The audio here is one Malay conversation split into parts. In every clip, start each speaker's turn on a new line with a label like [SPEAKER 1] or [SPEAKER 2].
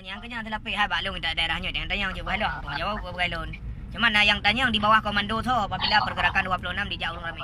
[SPEAKER 1] Yang kenyang terlapih hai baklung tak daerahnya yang tanya je bahalah. Jawab bergalon. Cuma yang tanya di bawah komando tu apabila pergerakan 26 di Jawa Rami.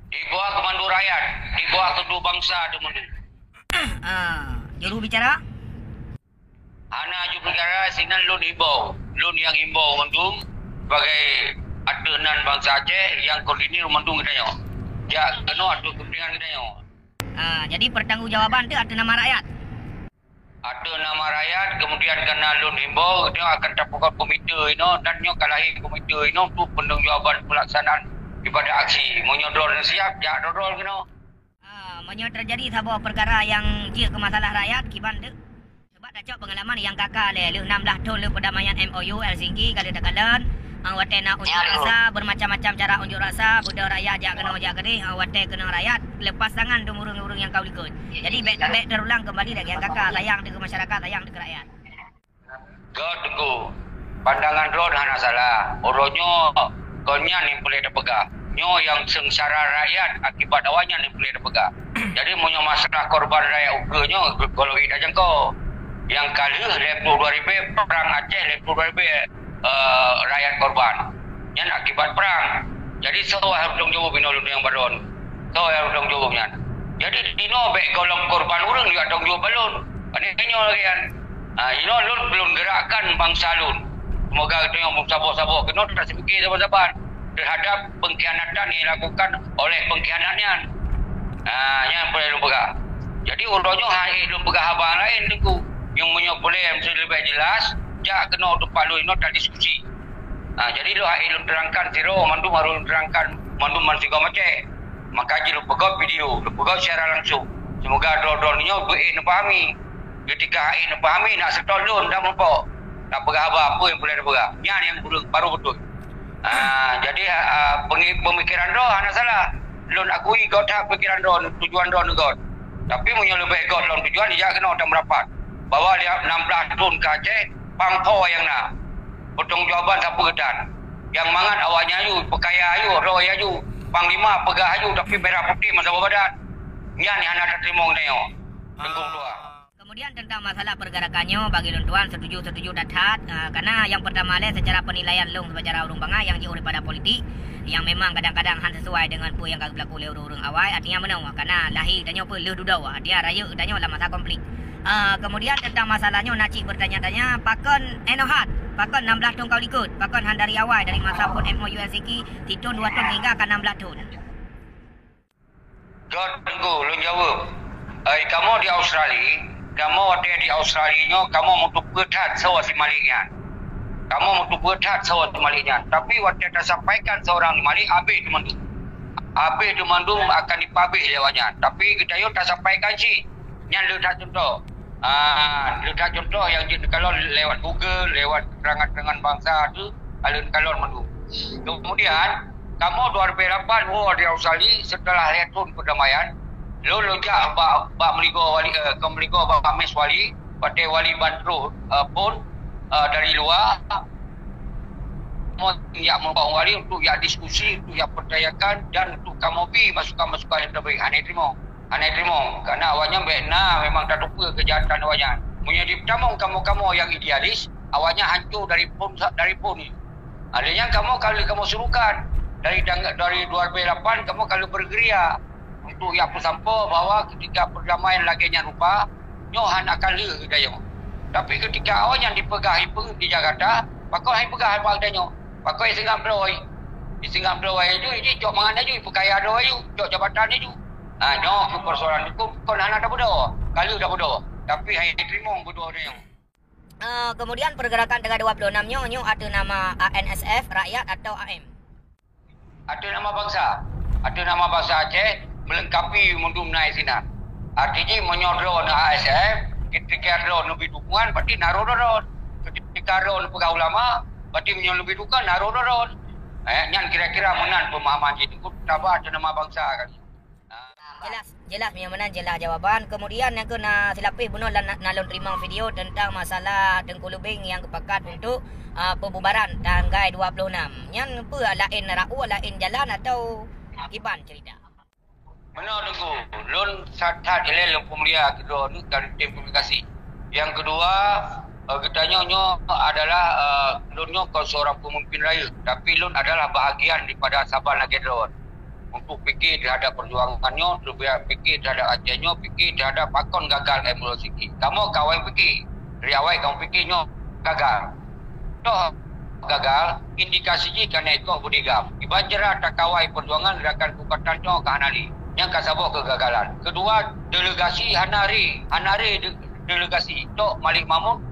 [SPEAKER 2] Di bawah komando rakyat, di bawah kedua bangsa tu mendu.
[SPEAKER 1] Juru bicara?
[SPEAKER 2] Ana juru bicara sinan lun himbau. Lun yang himbau mendung sebagai adenan bangsa Aceh yang koordinir mendung katanya. Ya, kena ada kepentingan katanya.
[SPEAKER 1] Jadi pertanggungjawaban tu atas nama rakyat.
[SPEAKER 2] Ada nama rakyat, kemudian kena lun himbau, dia akan terpukul komite ini dan dia kalahi komite ini untuk penangguhjawaban pelaksanaan daripada aksi. Menyodor siap, ya dodol kena.
[SPEAKER 1] Menyo terjadi sebuah perkara yang jia ke masalah rakyat kiban tu. Sebab dah cok pengalaman yang kakak le 16 tahun le perdamaian MOU Helsinki kalau tak kalan. Wate nak unjuk rasa bermacam-macam cara unjuk rasa budak rakyat jak kena jak kedih wate kena rakyat lepas tangan tu murung-murung yang kau ikut. Jadi baik terulang kembali lagi yang kakak sayang dengan masyarakat sayang dengan rakyat.
[SPEAKER 2] Kau tunggu. Pandangan drone hana salah. Orangnya konya ni boleh terpegah. Nyo yang sengsara rakyat akibat awalnya ni boleh terpegah. Jadi munyo masalah korban rakyat ugernya kalau kita jangkau. Yang kali lepas 2000 perang Aceh lepas 2000 rakyat korban yang akibat perang. Jadi semua harus tanggung jawab binolun yang baron. Semua harus tanggung jawabnya. Jadi dino baik golong korban orang juga tanggung jawab balon. Anehnya lagi kan. Lun belum gerakkan bangsa lun. Semoga itu yang sabar-sabar kena tak sepikir sabar-sabar terhadap pengkhianatan yang dilakukan oleh pengkhianatnya. Yang boleh lun pegang. Jadi urutnya hai lun pegang abang lain tunggu. Yang punya boleh mesti lebih jelas. Jak kena tempat lu ini tak diskusi. Jadi lu hai lu terangkan zero, mandu baru terangkan mandu mansigo macam. Maka je lu pegang video, lu pegang secara langsung. Semoga dor-dornya nak fahami. Ketika hai nak fahami nak setol lu dah mampu. Tak pegang apa yang boleh pegang. Yang baru betul. Jadi pemikiran do hana salah. Lu akui kau tak pikiran do tujuan do kau. Tapi punya lebih kau dalam tujuan dia kena ada merapat. Bawa dia 16 tahun ke Aceh pangko yang nak potong jawaban siapa kedan yang mangat awalnya ayu pekaya ayu roy ayu panglima pegah ayu tapi merah putih masa badan yang ni anak terima neo tenggung dua.
[SPEAKER 1] Kemudian tentang masalah pergerakannya bagi tuan setuju datat karena yang pertama secara penilaian long secara urung bangai yang jauh daripada politik yang memang kadang-kadang han sesuai dengan apa yang kau berlaku oleh urung awal artinya mana karena lahir tanya apa leh dudau dia raya tanya lah masa konflik. Kemudian tentang masalahnya nak cik bertanya-tanya pakon enohat pakon 16 tahun kau ikut pakon han dari awal dari masa pun MOU Helsinki tahun 2 tahun hingga ke 16 tahun.
[SPEAKER 2] God tunggu lu jawab. Kamu di Australia kamu ada di Australia kamu untuk bertat sawa si maliknya. Kamu untuk bertat sawa si maliknya. Tapi waktu dah sampaikan seorang malik habis demandung. Habis demandung akan dipabih lewatnya. Tapi kita yo tak sampaikan sih. Yang lu tak contoh. Letak contoh yang kalau lewat Google, lewat keterangan bangsa tu, alun-alun mendu. Kemudian, kamu 2008 di Australia setelah retun perdamaian, lu lonjak bak meligo wali, kemeligo bak Amis wali, pada wali Bantru pun dari luar, yang membawa wali untuk yang diskusi, untuk yang percayakan dan untuk kamu masukan-masukan yang terbaik. Aneh terima kerana awalnya benar memang tak lupa kejahatan awalnya. Punya di pertama kamu yang idealis, awalnya hancur dari pun ni. Adanya kamu kalau kamu suruhkan dari 2008 kamu kalau bergeria untuk yang sampo bahwa ketika perdamaian laginya rupa nyohan akan le dayo. Tapi ketika awalnya dipegang di Jakarta, pakau hai pegang hal adanya. Pakau singgah peloi. Di singgah peloi itu ini jok mangan aja pekaya do ayu, jok jabatan itu. Ke persoalan hukum kau nak dah bodoh. Kalau dah bodoh. Tapi hai terima bodoh dia.
[SPEAKER 1] Kemudian pergerakan tanggal 26 nyo ada nama ANSF rakyat atau AM.
[SPEAKER 2] Ada nama bangsa. Ada nama bangsa Aceh melengkapi mundum naik sini. Artinya menyodor ASF ketika ada lebih dukungan berarti naruh doron. Ketika ada pegawai ulama berarti lebih dukungan naruh doron. Yang kira-kira menan pemahaman itu tabah ada nama bangsa kan.
[SPEAKER 1] Jelas memang jelas jawapan. Kemudian yang kena silapih benar nalon terima video tentang masalah Tengku Lubeng yang kepakat untuk pembubaran tanggal 26. Yang apa lain rau lain jalan atau gimana cerita?
[SPEAKER 2] Mana tunggu. Lun saat jelek lun pemulia kedua ni dari tim komunikasi. Yang kedua, kita nyo adalah lunyo kau seorang pemimpin raya, tapi lun adalah bahagian daripada Sabah Nagedron. Untuk fikir terhadap perjuangannya, fikir terhadap ajarnya, fikir terhadap pakon gagal emulosiki. Kamu kawai fikir, dari awal kamu fikirnya gagal. Toh gagal, indikasinya kerana ikut budigam. Ibanjara tak kawai perjuangan gerakan kukatannya ke Hanali. Yang kasabok kegagalan. Kedua, delegasi Hanari delegasi Tok Malik Mahmud,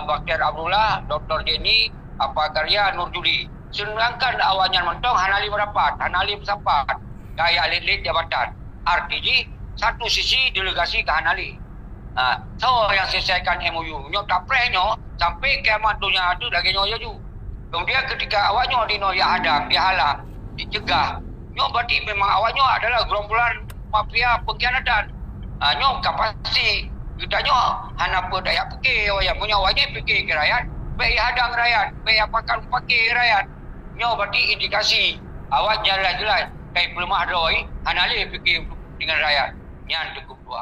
[SPEAKER 2] Baktiar Abdullah, Dr. Jenny, Apa Karya, Nur Juli. Sedangkan awalnya mentong Hanali merapat, Hanali bersapat, gaya lelit jabatan. RTG, satu sisi delegasi ke Hanali. So yang selesaikan MOU, nyok taprehnya sampai kiamat dunia itu lagi nyoya ju. Kemudian ketika awalnya di noya hadang, dihalang, dicegah, nyok berarti memang awalnya adalah gerombolan mafia pengkhianatan. Nyok kapasi kita nyok hana apa daya fikir, yang punya awalnya fikir ke rakyat, baik hadang rakyat, baik apakan pakai rakyat. Nyok berarti indikasi awak jelas-jelas kayak pelemah doi, Hanali fikir dengan rakyat. Yang cukup dua.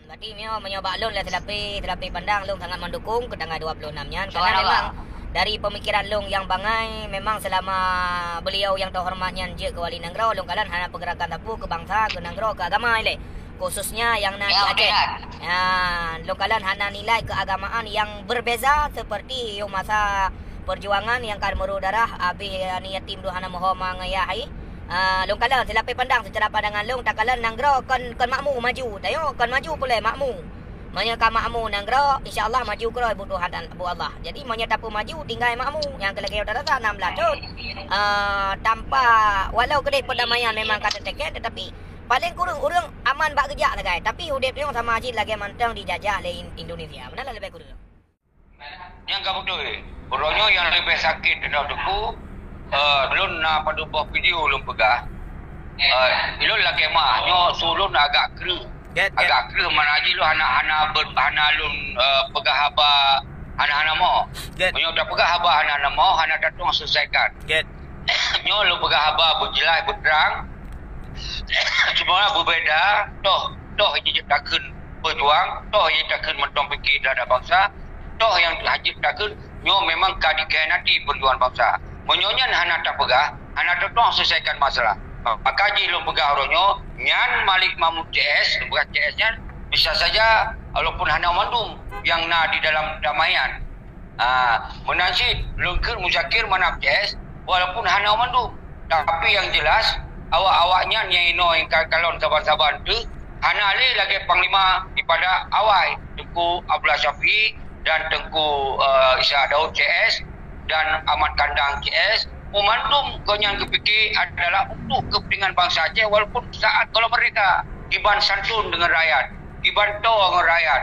[SPEAKER 1] Berarti Mio menyoba Lun lah tetapi pandang Lung sangat mendukung ke tanggal 26-nya karena
[SPEAKER 2] Soal
[SPEAKER 1] memang dari pemikiran Lung yang bangai memang selama beliau yang terhormatnya je ke Wali Nanggro Lung kalan hana pergerakan tapu ke bangsa ke Nanggro ke agama ile khususnya yang nak Aceh. Lung kalan hana nilai keagamaan yang berbeza seperti yang masa perjuangan yang kan meru darah habis ni yatim du hana moho mangayai. Long kala selapi pandang secara pandangan long takalan Nanggro kon makmu maju tayo kon maju pula makmu manya ka makmu Nanggro insyaallah maju kro butuhan bu Allah jadi manya tapu maju tinggal makmu yang kelagi udah rasa 16 tut tanpa walau kedai perdamaian memang kata teket tetapi paling kurang urang aman bak kerja lah guys tapi hudip yang sama ajit lagi mantang dijajah oleh Indonesia mana lebih kurang
[SPEAKER 2] yang kamu tu orangnya yang lebih sakit tendang tuku belum nak pada buah video belum pegah. Belum lagi mah, nyo sulun agak kru. Agak kru mana aja lu hana lun pegah haba hana mau. Nyo dah pegah haba hana mau, hana datang selesaikan. Nyo lu pegah haba berjelas berterang. Semua berbeza. Toh ini takkan berjuang. Toh ini takkan mentong fikir terhadap bangsa. Toh yang hajit takkan nyo memang kadikhianati perjuangan bangsa. Menyonya hana tak pegah, hana tetong selesaikan masalah. Maka je lu pegah orangnya, nyan Malik Mahmud CS, bukan CS-nya, bisa saja walaupun hana mandum yang na di dalam damaian. Menansid, lengkir muzakir manap CS, walaupun hana mandum. Tapi yang jelas, awak-awaknya nyaino yang kalon sabar-sabar tu, hana le lagi panglima daripada awal, Tengku Abdullah Syafi'i dan Tengku Isa Daud CS, dan Ahmad Kandang CS momentum konyan kepikir adalah untuk kepentingan bangsa Aceh walaupun saat kalau mereka kiban santun dengan rakyat kiban to dengan rakyat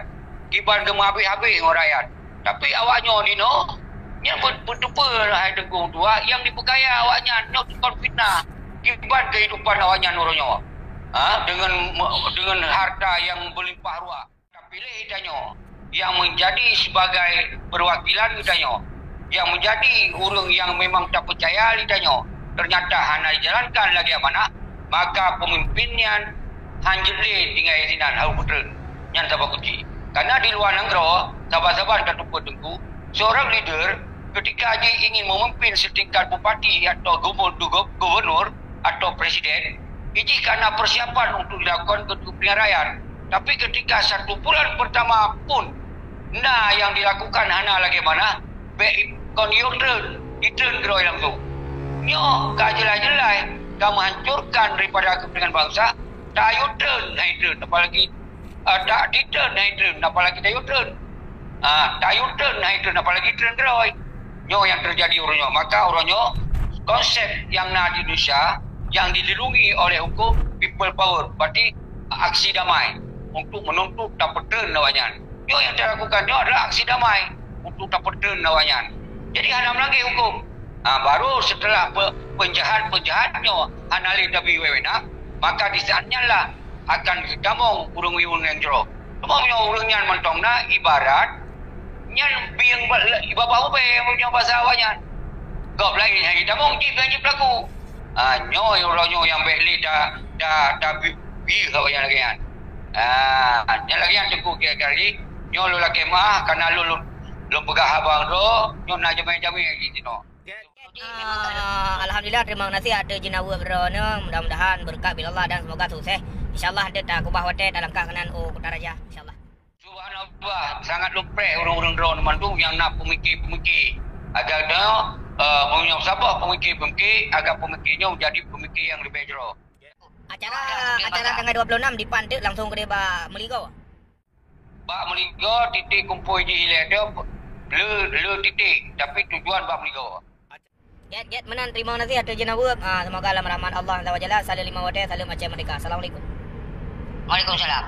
[SPEAKER 2] kiban gemah habis-habis dengan rakyat tapi awaknya dino yang betul-betul hai Tengku tua yang dipekaya awaknya no tukar fitnah kiban kehidupan awaknya nuronyo dengan harta yang berlimpah ruah tapi hitanya yang menjadi sebagai perwakilan hitanya yang menjadi urang yang memang tak percaya lidahnya ternyata hanya dijalankan lagi yang mana maka pemimpinnya hanjeli tinggal isinan harus betul yang sabar kunci karena di luar Nanggro sabar-sabar tak tumpah tengku seorang leader ketika dia ingin memimpin setingkat bupati atau gubernur atau presiden ini karena persiapan untuk dilakukan kepentingan rakyat tapi ketika 1 bulan pertama pun yang dilakukan hanya lagi mana kon U-turn kero yang tu. Nyo jelas-jelas kamu hancurkan daripada kepentingan bangsa. Tak U-turn, apalagi tak di-turn, apalagi tak U-turn. Tak U-turn, apalagi turn kero. Nyo yang terjadi orangnya. Maka orangnya konsep yang di Indonesia yang dilindungi oleh hukum people power. Berarti aksi damai untuk menuntut tak turn lawannya. Nyo yang dilakukan adalah aksi damai untuk tak turn lawannya. Jadi hana lagi hukum. Baru setelah penjahat-penjahatnya hanali dabi wewena, maka di saatnya lah akan ditamong urang-urang yang jero. Semuanya urangnya mentongna ibarat nyan biang ibabah ube punya bahasa awaknya. Gop lain yang ditamong ji pelaku. Nyo urang-nyo yang beli dah bi awaknya lagi kan. Yang lagi yang cukup kali Nyo lu la kemah karena lu pegah abang tu, nyo nak jami-jami di sini.
[SPEAKER 1] Alhamdulillah, terima kasih ada jenawa berona. Mudah-mudahan berkat bila Allah dan semoga sukses. InsyaAllah ada tak kubah hotel dalam kanan Kota Raja. InsyaAllah.
[SPEAKER 2] Subhanallah, sangat lupa orang-orang drone mandu yang nak pemikir-pemikir. Agar dia punya siapa pemikir-pemikir, agar pemikirnya jadi pemikir yang lebih jero.
[SPEAKER 1] Acara tanggal 26 di Pantai langsung ke dia Meligo.
[SPEAKER 2] Bak Meligo titik kumpul di hilang dia le titik tapi tujuan bak Meligo.
[SPEAKER 1] Get menan terima kasih ada jenawa. Semoga dalam rahmat Allah SWT selalu lima wadah, selalu macam mereka. Assalamualaikum.
[SPEAKER 3] Waalaikumsalam.